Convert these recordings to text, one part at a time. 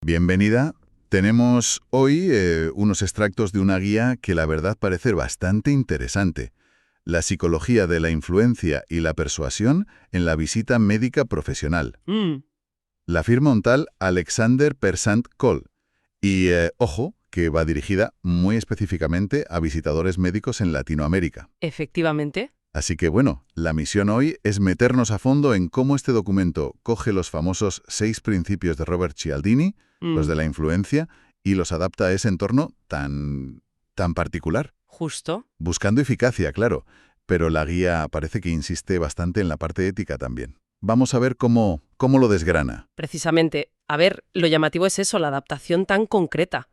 Bienvenida. Tenemos hoy unos extractos de una guía que la verdad parece bastante interesante. La psicología de la influencia y la persuasión en la visita médica profesional. La firma un tal Alexander Persant Kohl. Y, ojo, que va dirigida muy específicamente a visitadores médicos en Latinoamérica. Efectivamente. Así que bueno, la misión hoy es meternos a fondo en cómo este documento coge los famosos 6 principios de Robert Cialdini, los de la influencia, y los adapta a ese entorno tan particular. Justo. Buscando eficacia, claro, pero la guía parece que insiste bastante en la parte ética también. Vamos a ver cómo lo desgrana. Precisamente. A ver, lo llamativo es eso, la adaptación tan concreta.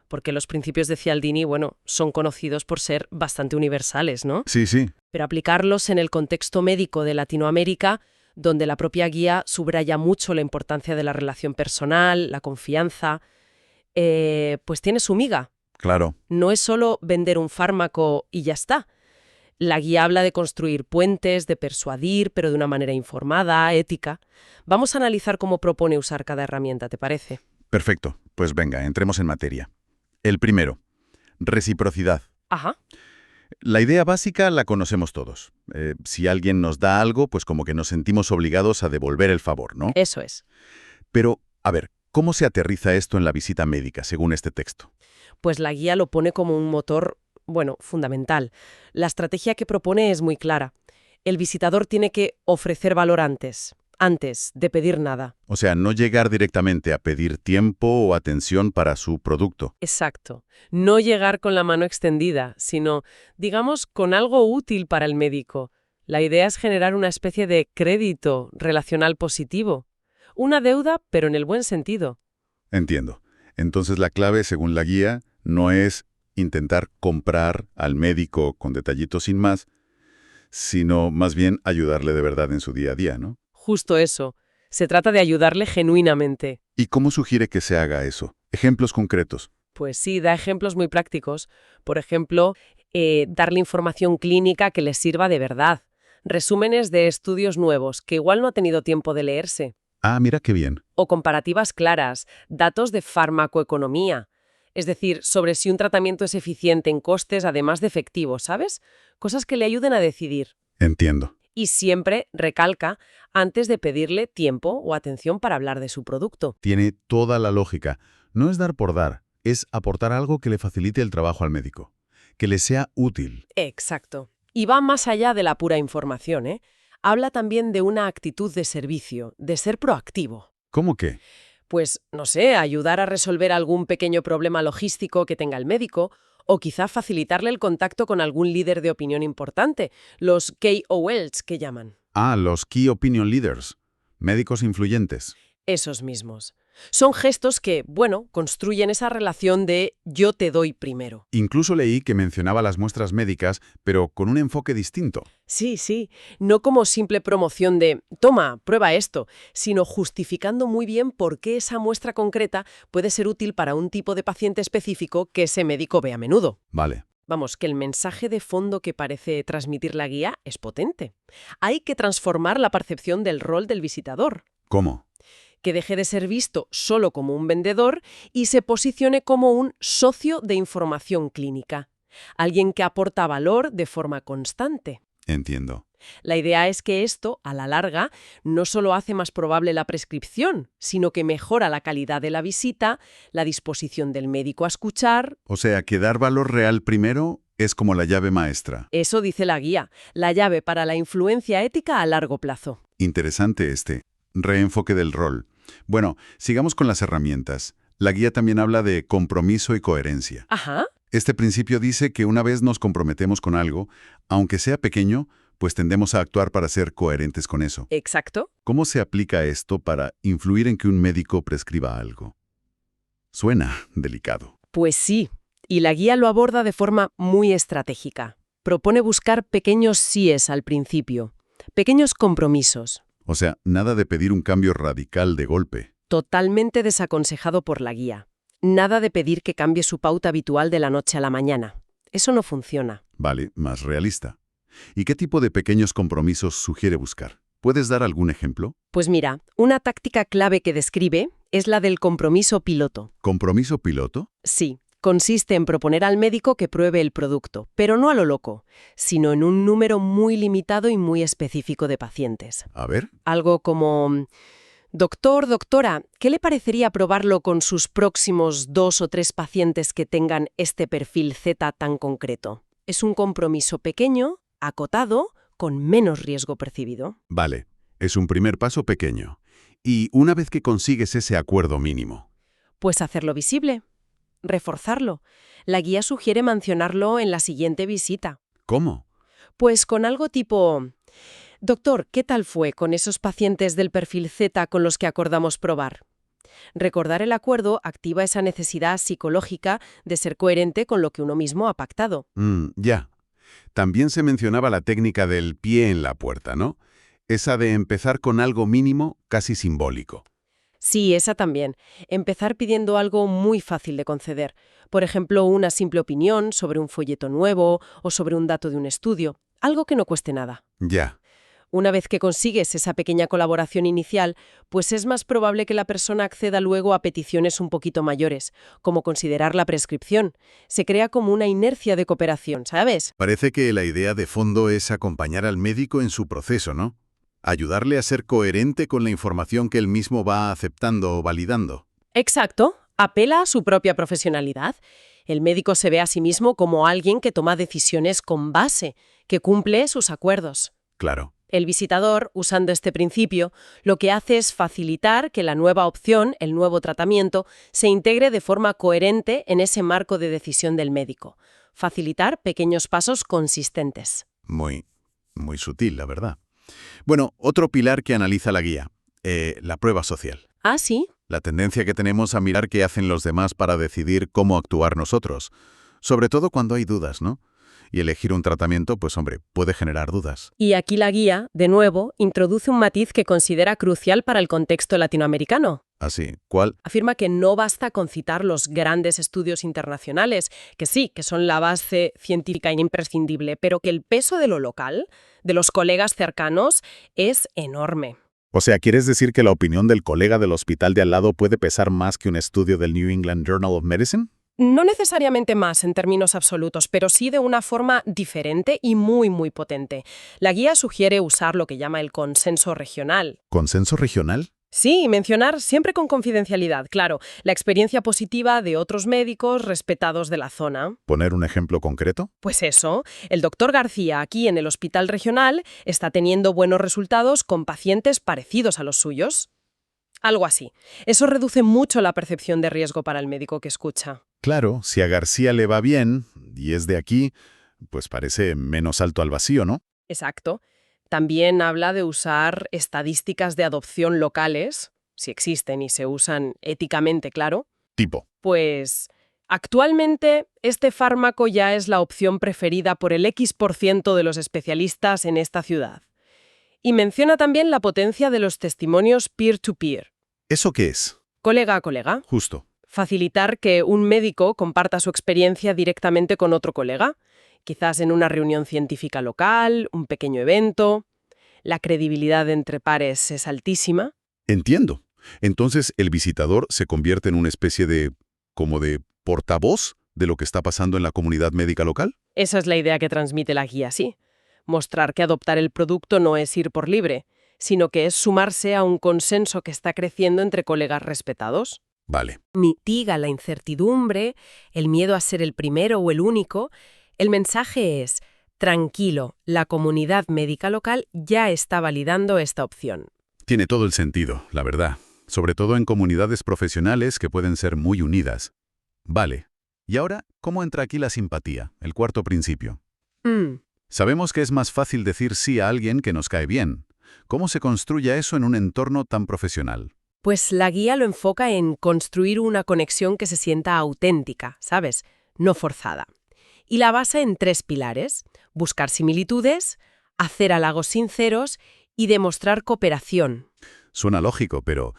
Porque los principios de Cialdini, bueno, son conocidos por ser bastante universales, ¿no? Sí, sí. Pero aplicarlos en el contexto médico de Latinoamérica, donde la propia guía subraya mucho la importancia de la relación personal, la confianza, pues tiene su miga. Claro. No es solo vender un fármaco y ya está. La guía habla de construir puentes, de persuadir, pero de una manera informada, ética. Vamos a analizar cómo propone usar cada herramienta, ¿te parece? Perfecto. Pues venga, entremos en materia. El primero, reciprocidad. Ajá. La idea básica la conocemos todos. Si alguien nos da algo, pues como que nos sentimos obligados a devolver el favor, ¿no? Eso es. Pero, a ver, ¿cómo se aterriza esto en la visita médica, según este texto? Pues la guía lo pone como un motor, bueno, fundamental. La estrategia que propone es muy clara. El visitador tiene que ofrecer valor antes de pedir nada. O sea, no llegar directamente a pedir tiempo o atención para su producto. Exacto. No llegar con la mano extendida, sino, digamos, con algo útil para el médico. La idea es generar una especie de crédito relacional positivo. Una deuda, pero en el buen sentido. Entiendo. Entonces la clave, según la guía, no es intentar comprar al médico con detallitos sin más, sino más bien ayudarle de verdad en su día a día, ¿no? Justo eso. Se trata de ayudarle genuinamente. ¿Y cómo sugiere que se haga eso? Ejemplos concretos. Pues sí, da ejemplos muy prácticos. Por ejemplo, darle información clínica que le sirva de verdad. Resúmenes de estudios nuevos que igual no ha tenido tiempo de leerse. Ah, mira qué bien. O comparativas claras, datos de farmacoeconomía. Es decir, sobre si un tratamiento es eficiente en costes además de efectivo, ¿sabes? Cosas que le ayuden a decidir. Entiendo. Y siempre, recalca, antes de pedirle tiempo o atención para hablar de su producto. Tiene toda la lógica. No es dar por dar, es aportar algo que le facilite el trabajo al médico, que le sea útil. Exacto. Y va más allá de la pura información, ¿eh? Habla también de una actitud de servicio, de ser proactivo. ¿Cómo qué? Pues, no sé, ayudar a resolver algún pequeño problema logístico que tenga el médico, o quizá facilitarle el contacto con algún líder de opinión importante, los KOLs que llaman. Ah, los Key Opinion Leaders, médicos influyentes. Esos mismos. Son gestos que, bueno, construyen esa relación de yo te doy primero. Incluso leí que mencionaba las muestras médicas, pero con un enfoque distinto. Sí, sí, no como simple promoción de toma, prueba esto, sino justificando muy bien por qué esa muestra concreta puede ser útil para un tipo de paciente específico que ese médico ve a menudo. Vale. Vamos, que el mensaje de fondo que parece transmitir la guía es potente. Hay que transformar la percepción del rol del visitador. ¿Cómo? Que deje de ser visto solo como un vendedor y se posicione como un socio de información clínica. Alguien que aporta valor de forma constante. Entiendo. La idea es que esto, a la larga, no solo hace más probable la prescripción, sino que mejora la calidad de la visita, la disposición del médico a escuchar. O sea, que dar valor real primero es como la llave maestra. Eso dice la guía, la llave para la influencia ética a largo plazo. Interesante este reenfoque del rol. Bueno, sigamos con las herramientas. La guía también habla de compromiso y coherencia. Ajá. Este principio dice que una vez nos comprometemos con algo, aunque sea pequeño, pues tendemos a actuar para ser coherentes con eso. Exacto. ¿Cómo se aplica esto para influir en que un médico prescriba algo? Suena delicado. Pues sí, y la guía lo aborda de forma muy estratégica. Propone buscar pequeños síes al principio, pequeños compromisos. O sea, nada de pedir un cambio radical de golpe. Totalmente desaconsejado por la guía. Nada de pedir que cambie su pauta habitual de la noche a la mañana. Eso no funciona. Vale, más realista. ¿Y qué tipo de pequeños compromisos sugiere buscar? ¿Puedes dar algún ejemplo? Pues mira, una táctica clave que describe es la del compromiso piloto. ¿Compromiso piloto? Sí, consiste en proponer al médico que pruebe el producto, pero no a lo loco, sino en un número muy limitado y muy específico de pacientes. A ver. Algo como: doctor, doctora, ¿qué le parecería probarlo con sus próximos 2 o 3 pacientes que tengan este perfil Z tan concreto? Es un compromiso pequeño, acotado, con menos riesgo percibido. Vale, es un primer paso pequeño. Y una vez que consigues ese acuerdo mínimo, Pues hacerlo visible, reforzarlo. La guía sugiere mencionarlo en la siguiente visita. ¿cómo? Pues con algo tipo: doctor, ¿qué tal fue con esos pacientes del perfil Z con los que acordamos probar? Recordar el acuerdo activa esa necesidad psicológica de ser coherente con lo que uno mismo ha pactado. Ya. También se mencionaba la técnica del pie en la puerta, ¿no? Esa de empezar con algo mínimo, casi simbólico. Sí, esa también. Empezar pidiendo algo muy fácil de conceder. Por ejemplo, una simple opinión sobre un folleto nuevo o sobre un dato de un estudio. Algo que no cueste nada. Ya. Una vez que consigues esa pequeña colaboración inicial, pues es más probable que la persona acceda luego a peticiones un poquito mayores, como considerar la prescripción. Se crea como una inercia de cooperación, ¿sabes? Parece que la idea de fondo es acompañar al médico en su proceso, ¿no? Ayudarle a ser coherente con la información que él mismo va aceptando o validando. Exacto. Apela a su propia profesionalidad. El médico se ve a sí mismo como alguien que toma decisiones con base, que cumple sus acuerdos. Claro. El visitador, usando este principio, lo que hace es facilitar que la nueva opción, el nuevo tratamiento, se integre de forma coherente en ese marco de decisión del médico. Facilitar pequeños pasos consistentes. Muy sutil, la verdad. Bueno, otro pilar que analiza la guía, la prueba social. Ah, sí. La tendencia que tenemos a mirar qué hacen los demás para decidir cómo actuar nosotros. Sobre todo cuando hay dudas, ¿no? Y elegir un tratamiento, pues hombre, puede generar dudas. Y aquí la guía, de nuevo, introduce un matiz que considera crucial para el contexto latinoamericano. Así, ¿cuál? Afirma que no basta con citar los grandes estudios internacionales, que sí, que son la base científica imprescindible, pero que el peso de lo local, de los colegas cercanos, es enorme. O sea, ¿quieres decir que la opinión del colega del hospital de al lado puede pesar más que un estudio del New England Journal of Medicine? No necesariamente más en términos absolutos, pero sí de una forma diferente y muy, muy potente. La guía sugiere usar lo que llama el consenso regional. ¿Consenso regional? Sí, y mencionar siempre con confidencialidad, claro, la experiencia positiva de otros médicos respetados de la zona. ¿Poner un ejemplo concreto? Pues eso, el doctor García aquí en el hospital regional está teniendo buenos resultados con pacientes parecidos a los suyos. Algo así. Eso reduce mucho la percepción de riesgo para el médico que escucha. Claro, si a García le va bien, y es de aquí, pues parece menos alto al vacío, ¿no? Exacto. También habla de usar estadísticas de adopción locales, si existen y se usan éticamente, claro. Tipo. Pues actualmente este fármaco ya es la opción preferida por el X% de los especialistas en esta ciudad. Y menciona también la potencia de los testimonios peer-to-peer, ¿Eso qué es? colega a colega. Justo. Facilitar que un médico comparta su experiencia directamente con otro colega, quizás en una reunión científica local, un pequeño evento. La credibilidad entre pares es altísima. Entiendo. Entonces, el visitador se convierte en una especie de, como de portavoz de lo que está pasando en la comunidad médica local. Esa es la idea que transmite la guía, sí. Mostrar que adoptar el producto no es ir por libre, sino que es sumarse a un consenso que está creciendo entre colegas respetados. Vale. Mitiga la incertidumbre, el miedo a ser el primero o el único. El mensaje es: tranquilo, la comunidad médica local ya está validando esta opción. Tiene todo el sentido, la verdad. Sobre todo en comunidades profesionales que pueden ser muy unidas. Vale. Y ahora, ¿cómo entra aquí la simpatía, el cuarto principio? Sabemos que es más fácil decir sí a alguien que nos cae bien. ¿Cómo se construye eso en un entorno tan profesional? Pues la guía lo enfoca en construir una conexión que se sienta auténtica, ¿sabes? No forzada. Y la basa en 3 pilares: buscar similitudes, hacer halagos sinceros y demostrar cooperación. Suena lógico, pero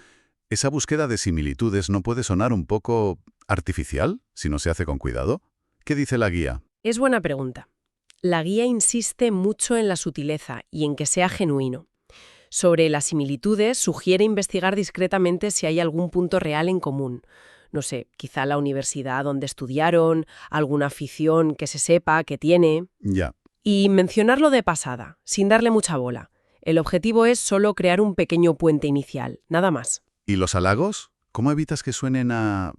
¿esa búsqueda de similitudes no puede sonar un poco artificial si no se hace con cuidado? ¿Qué dice la guía? Es buena pregunta. La guía insiste mucho en la sutileza y en que sea genuino. Sobre las similitudes, sugiere investigar discretamente si hay algún punto real en común. No sé, quizá la universidad donde estudiaron, alguna afición que se sepa que tiene. Ya. Y mencionarlo de pasada, sin darle mucha bola. El objetivo es solo crear un pequeño puente inicial, nada más. ¿Y los halagos? ¿Cómo evitas que suenen a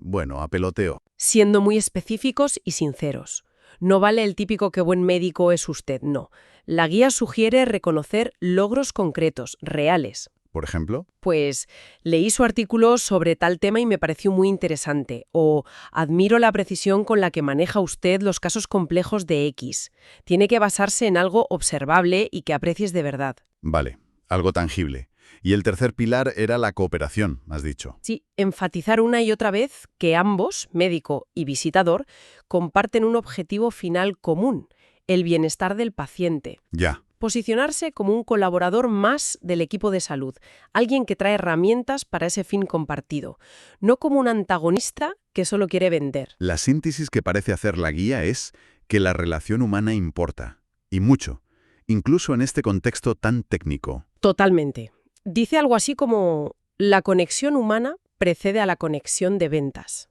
peloteo? Siendo muy específicos y sinceros. No vale el típico "qué buen médico es usted", no. La guía sugiere reconocer logros concretos, reales. Por ejemplo. Pues leí su artículo sobre tal tema y me pareció muy interesante. O admiro la precisión con la que maneja usted los casos complejos de X. Tiene que basarse en algo observable y que aprecies de verdad. Vale, algo tangible. Y el tercer pilar era la cooperación, has dicho. Sí, enfatizar una y otra vez que ambos, médico y visitador, comparten un objetivo final común, el bienestar del paciente. Ya. Posicionarse como un colaborador más del equipo de salud, alguien que trae herramientas para ese fin compartido, no como un antagonista que solo quiere vender. La síntesis que parece hacer la guía es que la relación humana importa, y mucho, incluso en este contexto tan técnico. Totalmente. Dice algo así como: la conexión humana precede a la conexión de ventas.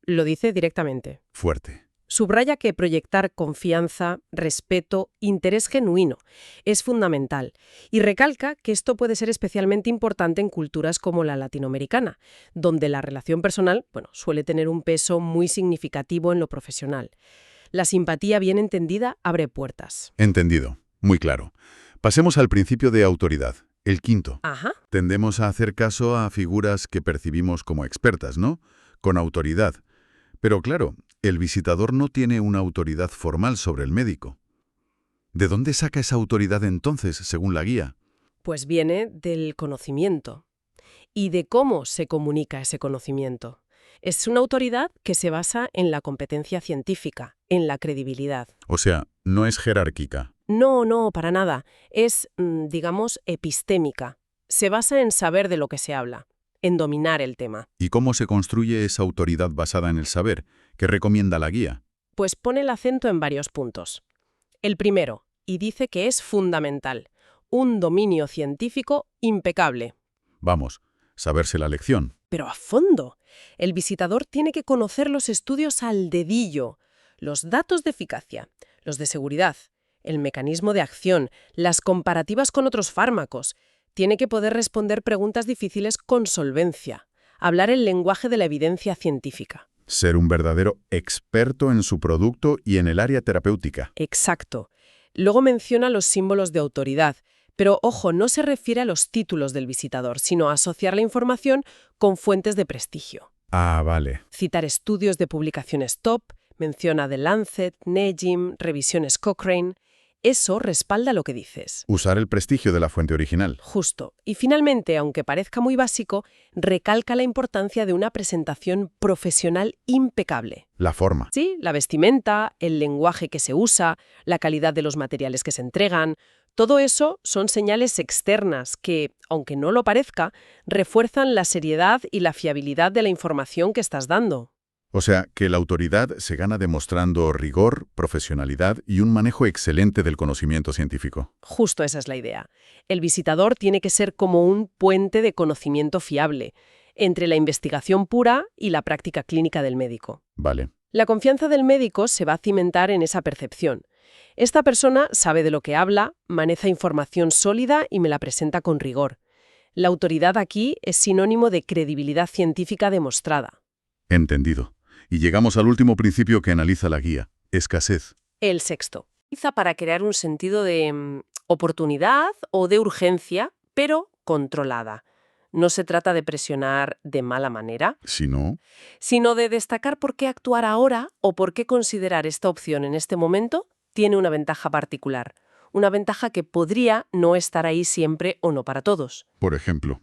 Lo dice directamente. Fuerte. Subraya que proyectar confianza, respeto, interés genuino es fundamental y recalca que esto puede ser especialmente importante en culturas como la latinoamericana, donde la relación personal, suele tener un peso muy significativo en lo profesional. La simpatía bien entendida abre puertas. Entendido. Muy claro. Pasemos al principio de autoridad, el quinto. Ajá. Tendemos a hacer caso a figuras que percibimos como expertas, ¿no? Con autoridad. Pero claro, el visitador no tiene una autoridad formal sobre el médico. ¿De dónde saca esa autoridad entonces, según la guía? Pues viene del conocimiento y de cómo se comunica ese conocimiento. Es una autoridad que se basa en la competencia científica, en la credibilidad. O sea, no es jerárquica. No, para nada. Es, digamos, epistémica. Se basa en saber de lo que se habla, en dominar el tema. ¿Y cómo se construye esa autoridad basada en el saber? ¿Qué recomienda la guía? Pues pone el acento en varios puntos. El primero, y dice que es fundamental, un dominio científico impecable. Vamos, saberse la lección. Pero a fondo. El visitador tiene que conocer los estudios al dedillo, los datos de eficacia, los de seguridad, el mecanismo de acción, las comparativas con otros fármacos. Tiene que poder responder preguntas difíciles con solvencia, hablar el lenguaje de la evidencia científica. Ser un verdadero experto en su producto y en el área terapéutica. Exacto. Luego menciona los símbolos de autoridad, pero ojo, no se refiere a los títulos del visitador, sino a asociar la información con fuentes de prestigio. Ah, vale. Citar estudios de publicaciones top, menciona The Lancet, NEJM, revisiones Cochrane. Eso respalda lo que dices. Usar el prestigio de la fuente original. Justo. Y finalmente, aunque parezca muy básico, recalca la importancia de una presentación profesional impecable. La forma. Sí, la vestimenta, el lenguaje que se usa, la calidad de los materiales que se entregan. Todo eso son señales externas que, aunque no lo parezca, refuerzan la seriedad y la fiabilidad de la información que estás dando. O sea, que la autoridad se gana demostrando rigor, profesionalidad y un manejo excelente del conocimiento científico. Justo esa es la idea. El visitador tiene que ser como un puente de conocimiento fiable entre la investigación pura y la práctica clínica del médico. Vale. La confianza del médico se va a cimentar en esa percepción. Esta persona sabe de lo que habla, maneja información sólida y me la presenta con rigor. La autoridad aquí es sinónimo de credibilidad científica demostrada. Entendido. Y llegamos al último principio que analiza la guía, escasez. El sexto. Quizá para crear un sentido de oportunidad o de urgencia, pero controlada. No se trata de presionar de mala manera, Si no, sino de destacar por qué actuar ahora o por qué considerar esta opción en este momento tiene una ventaja particular. Una ventaja que podría no estar ahí siempre o no para todos. por ejemplo,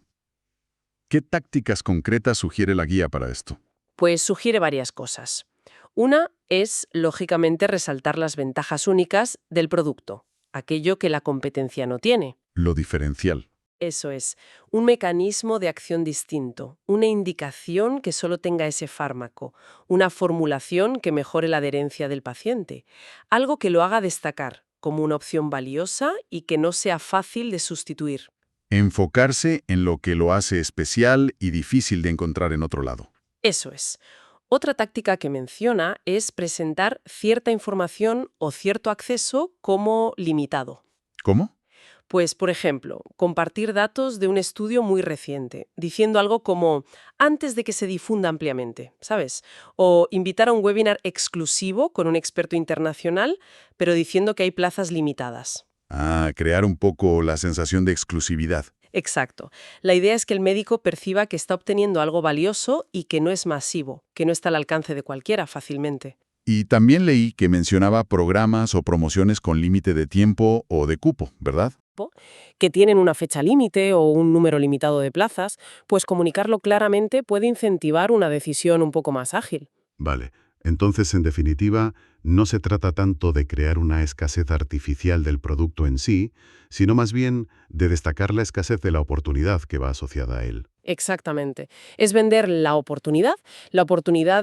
¿qué tácticas concretas sugiere la guía para esto? Pues sugiere varias cosas. Una es, lógicamente, resaltar las ventajas únicas del producto, aquello que la competencia no tiene. Lo diferencial. Eso es, un mecanismo de acción distinto, una indicación que solo tenga ese fármaco, una formulación que mejore la adherencia del paciente, algo que lo haga destacar como una opción valiosa y que no sea fácil de sustituir. Enfocarse en lo que lo hace especial y difícil de encontrar en otro lado. Eso es. Otra táctica que menciona es presentar cierta información o cierto acceso como limitado. ¿Cómo? Pues, por ejemplo, compartir datos de un estudio muy reciente, diciendo algo como antes de que se difunda ampliamente, ¿sabes? O invitar a un webinar exclusivo con un experto internacional, pero diciendo que hay plazas limitadas. Crear un poco la sensación de exclusividad. Exacto. La idea es que el médico perciba que está obteniendo algo valioso y que no es masivo, que no está al alcance de cualquiera fácilmente. Y también leí que mencionaba programas o promociones con límite de tiempo o de cupo, ¿verdad? Que tienen una fecha límite o un número limitado de plazas, pues comunicarlo claramente puede incentivar una decisión un poco más ágil. Vale. Entonces, en definitiva, no se trata tanto de crear una escasez artificial del producto en sí, sino más bien de destacar la escasez de la oportunidad que va asociada a él. Exactamente. Es vender la oportunidad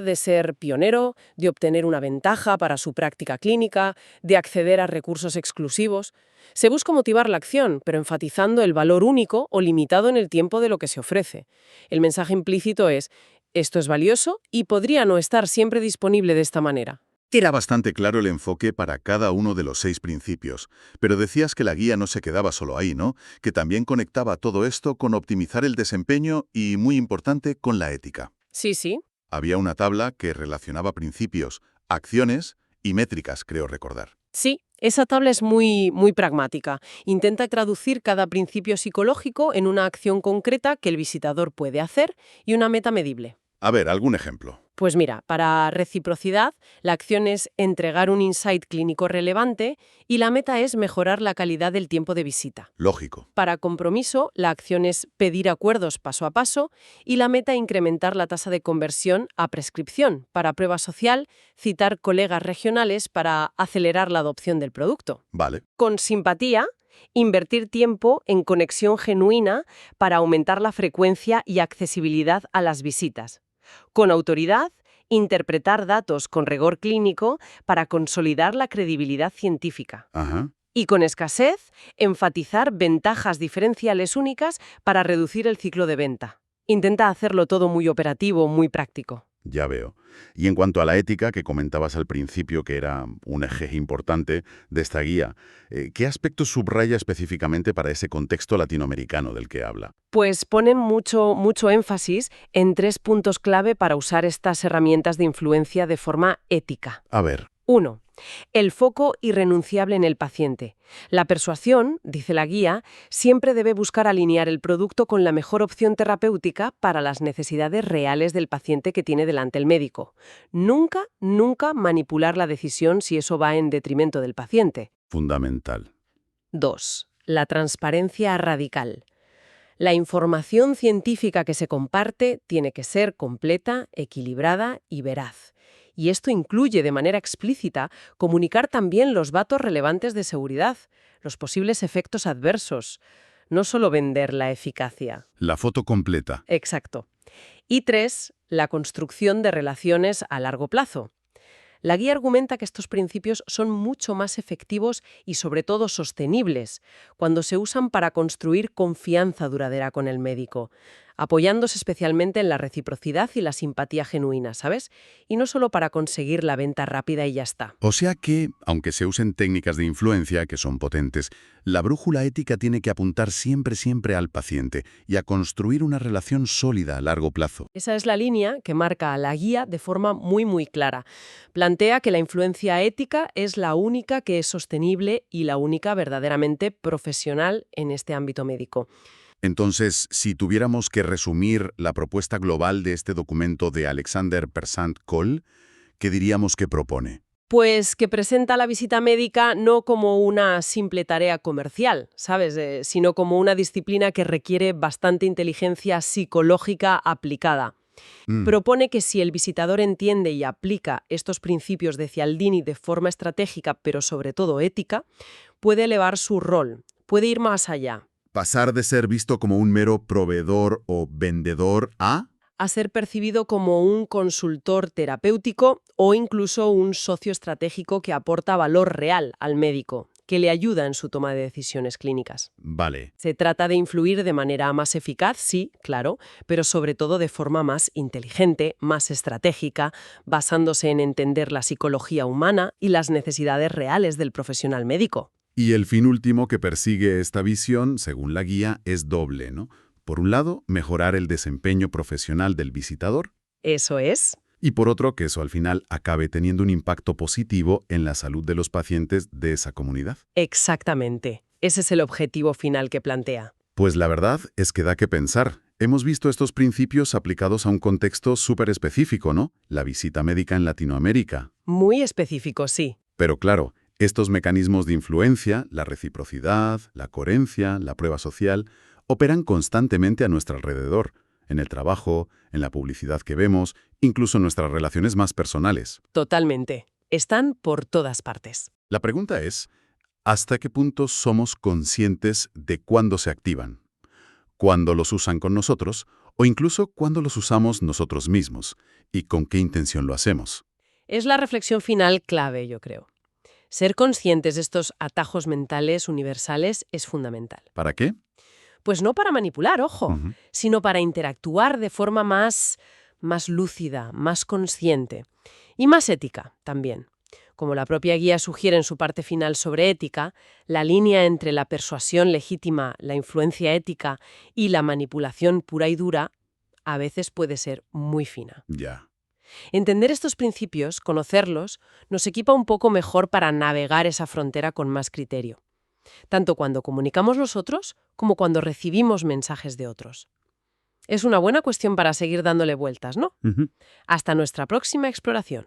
de ser pionero, de obtener una ventaja para su práctica clínica, de acceder a recursos exclusivos. Se busca motivar la acción, pero enfatizando el valor único o limitado en el tiempo de lo que se ofrece. El mensaje implícito es, esto es valioso y podría no estar siempre disponible de esta manera. Era bastante claro el enfoque para cada uno de los 6 principios, pero decías que la guía no se quedaba solo ahí, ¿no? Que también conectaba todo esto con optimizar el desempeño y, muy importante, con la ética. Sí, sí. Había una tabla que relacionaba principios, acciones y métricas, creo recordar. Sí, esa tabla es muy pragmática. Intenta traducir cada principio psicológico en una acción concreta que el visitador puede hacer y una meta medible. A ver, algún ejemplo. Pues mira, para reciprocidad, la acción es entregar un insight clínico relevante y la meta es mejorar la calidad del tiempo de visita. Lógico. Para compromiso, la acción es pedir acuerdos paso a paso y la meta incrementar la tasa de conversión a prescripción. Para prueba social, citar colegas regionales para acelerar la adopción del producto. Vale. Con simpatía, invertir tiempo en conexión genuina para aumentar la frecuencia y accesibilidad a las visitas. Con autoridad, interpretar datos con rigor clínico para consolidar la credibilidad científica. Ajá. Y con escasez, enfatizar ventajas diferenciales únicas para reducir el ciclo de venta. Intenta hacerlo todo muy operativo, muy práctico. Ya veo. Y en cuanto a la ética, que comentabas al principio que era un eje importante de esta guía, ¿qué aspectos subraya específicamente para ese contexto latinoamericano del que habla? Pues ponen mucho énfasis en 3 puntos clave para usar estas herramientas de influencia de forma ética. A ver. 1. El foco irrenunciable en el paciente. La persuasión, dice la guía, siempre debe buscar alinear el producto con la mejor opción terapéutica para las necesidades reales del paciente que tiene delante el médico. Nunca manipular la decisión si eso va en detrimento del paciente. Fundamental. 2. La transparencia radical. La información científica que se comparte tiene que ser completa, equilibrada y veraz. Y esto incluye de manera explícita comunicar también los datos relevantes de seguridad, los posibles efectos adversos, no solo vender la eficacia. La foto completa. Exacto. Y 3, la construcción de relaciones a largo plazo. La guía argumenta que estos principios son mucho más efectivos y sobre todo sostenibles cuando se usan para construir confianza duradera con el médico, apoyándose especialmente en la reciprocidad y la simpatía genuina, ¿sabes? Y no solo para conseguir la venta rápida y ya está. O sea que, aunque se usen técnicas de influencia que son potentes, la brújula ética tiene que apuntar siempre al paciente y a construir una relación sólida a largo plazo. Esa es la línea que marca a la guía de forma muy clara. Plantea que la influencia ética es la única que es sostenible y la única verdaderamente profesional en este ámbito médico. Entonces, si tuviéramos que resumir la propuesta global de este documento de Alexander Persant-Kohl, ¿qué diríamos que propone? Pues que presenta la visita médica no como una simple tarea comercial, ¿sabes? Sino como una disciplina que requiere bastante inteligencia psicológica aplicada. Propone que si el visitador entiende y aplica estos principios de Cialdini de forma estratégica, pero sobre todo ética, puede elevar su rol, puede ir más allá. Pasar de ser visto como un mero proveedor o vendedor a ser percibido como un consultor terapéutico o incluso un socio estratégico que aporta valor real al médico, que le ayuda en su toma de decisiones clínicas. Vale. Se trata de influir de manera más eficaz, sí, claro, pero sobre todo de forma más inteligente, más estratégica, basándose en entender la psicología humana y las necesidades reales del profesional médico. Y el fin último que persigue esta visión, según la guía, es doble, ¿no? Por un lado, mejorar el desempeño profesional del visitador. Eso es. Y por otro, que eso al final acabe teniendo un impacto positivo en la salud de los pacientes de esa comunidad. Exactamente. Ese es el objetivo final que plantea. Pues la verdad es que da que pensar. Hemos visto estos principios aplicados a un contexto súper específico, ¿no? La visita médica en Latinoamérica. Muy específico, sí. Pero claro, estos mecanismos de influencia, la reciprocidad, la coherencia, la prueba social, operan constantemente a nuestro alrededor, en el trabajo, en la publicidad que vemos, incluso en nuestras relaciones más personales. Totalmente. Están por todas partes. La pregunta es, ¿hasta qué punto somos conscientes de cuándo se activan? ¿Cuándo los usan con nosotros? O incluso cuándo los usamos nosotros mismos? ¿Y con qué intención lo hacemos? Es la reflexión final clave, yo creo. Ser conscientes de estos atajos mentales universales es fundamental. ¿Para qué? Pues no para manipular, ojo, Ujú. sino para interactuar de forma más lúcida, más consciente y más ética también. Como la propia guía sugiere en su parte final sobre ética, la línea entre la persuasión legítima, la influencia ética y la manipulación pura y dura a veces puede ser muy fina. Ya. Entender estos principios, conocerlos, nos equipa un poco mejor para navegar esa frontera con más criterio, tanto cuando comunicamos nosotros como cuando recibimos mensajes de otros. Es una buena cuestión para seguir dándole vueltas, ¿no? Ujú. Hasta nuestra próxima exploración.